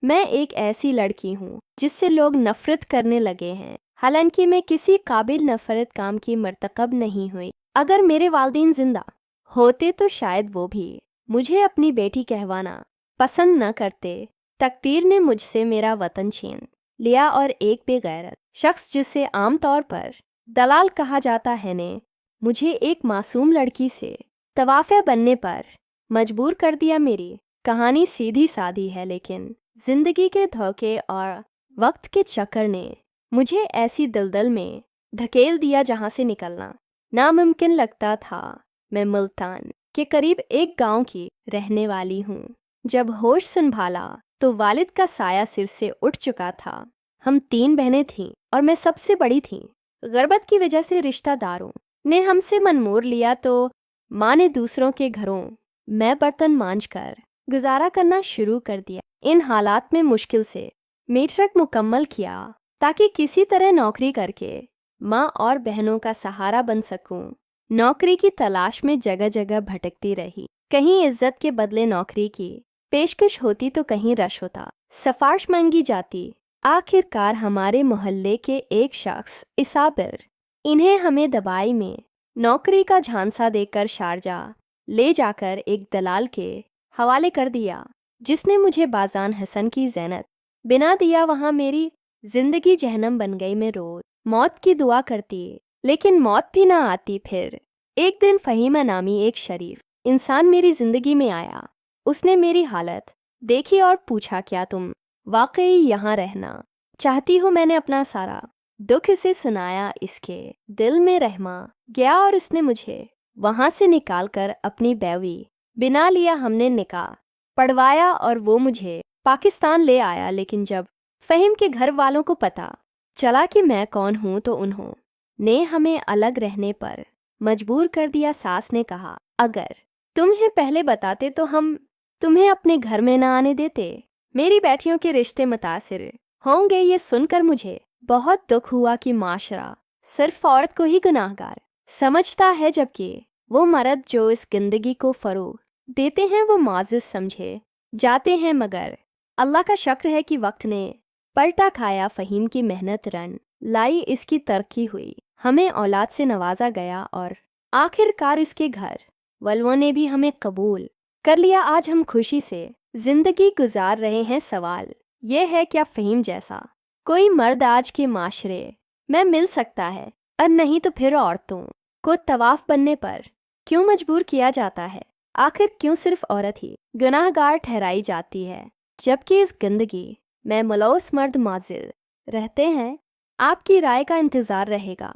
میں ایک ایسی لڑکی ہوں جس سے لوگ نفرت کرنے لگے ہیں، حالانکہ میں کسی قابل نفرت کام کی مرتکب نہیں ہوئی۔ اگر میرے والدین زندہ ہوتے تو شاید وہ بھی مجھے اپنی بیٹی کہوانا پسند نہ کرتے۔ تقدیر نے مجھ سے میرا وطن چھین لیا اور ایک بے غیرت شخص جسے عام طور پر دلال کہا جاتا ہے نے مجھے ایک معصوم لڑکی سے توافع بننے پر مجبور کر دیا۔ میری کہانی سیدھی سادھی ہے، لیکن زندگی کے دھوکے اور وقت کے چکر نے مجھے ایسی دلدل میں دھکیل دیا جہاں سے نکلنا ناممکن لگتا تھا۔ میں ملتان کے قریب ایک گاؤں کی رہنے والی ہوں۔ جب ہوش سنبھالا تو والد کا سایہ سر سے اٹھ چکا تھا۔ ہم 3 بہنیں تھیں اور میں سب سے بڑی تھیں۔ غربت کی وجہ سے رشتہ داروں نے ہم سے منمور لیا تو ماں نے دوسروں کے گھروں میں برتن مانجھ کر گزارا کرنا شروع کر دیا۔ ان حالات میں مشکل سے میٹرک مکمل کیا تاکہ کسی طرح نوکری کر کے ماں اور بہنوں کا سہارا بن سکوں۔ نوکری کی تلاش میں جگہ جگہ بھٹکتی رہی، کہیں عزت کے بدلے نوکری کی پیشکش ہوتی تو کہیں رش ہوتا، سفارش مانگی جاتی۔ آخر کار ہمارے محلے کے ایک شخص اسابر انہیں ہمیں دبائی میں نوکری کا جھانسا دے کر شارجہ لے جا کر ایک دلال کے حوالے کر دیا، جس نے مجھے بازان حسن کی زینت بنا دیا۔ وہاں میری زندگی جہنم بن گئی۔ میں روز موت کی دعا کرتی لیکن موت بھی نہ آتی۔ پھر ایک دن فہیمہ نامی ایک شریف انسان میری زندگی میں آیا۔ اس نے میری حالت دیکھی اور پوچھا، کیا تم واقعی یہاں رہنا چاہتی ہو؟ میں نے اپنا سارا دکھ اسے سنایا۔ اس کے دل میں رحماں گیا اور اس نے مجھے وہاں سے نکال کر اپنی بیوی بنا لیا۔ ہم نے نکاح پڑھوایا اور وہ مجھے پاکستان لے آیا۔ لیکن جب فہیم کے گھر والوں کو پتہ چلا کہ میں کون ہوں تو انہوں نے ہمیں الگ رہنے پر مجبور کر دیا۔ ساس نے کہا، اگر تمہیں پہلے بتاتے تو ہم تمہیں اپنے گھر میں نہ آنے دیتے۔ میری بیٹیوں کے رشتے متاثر ہوں گے۔ یہ سن کر مجھے بہت دکھ ہوا کہ معاشرہ صرف عورت کو ہی گناہ گار سمجھتا ہے، جبکہ وہ مرد جو اس گندگی کو فروغ دیتے ہیں وہ معزز سمجھے جاتے ہیں۔ مگر اللہ کا شکر ہے کہ وقت نے پلٹا کھایا۔ فہیم کی محنت رن لائی، اس کی ترقی ہوئی، ہمیں اولاد سے نوازا گیا اور آخر کار اس کے گھر والوں نے بھی ہمیں قبول کر لیا۔ آج ہم خوشی سے زندگی گزار رہے ہیں۔ سوال یہ ہے، کیا فہیم جیسا کوئی مرد آج کے معاشرے میں مل سکتا ہے؟ اور نہیں تو پھر عورتوں کو طواف بننے پر کیوں مجبور کیا جاتا ہے؟ آخر کیوں صرف عورت ہی گناہ گار ٹھہرائی جاتی ہے، جبکہ اس گندگی میں ملوث مرد معزز رہتے ہیں؟ آپ کی رائے کا انتظار رہے گا۔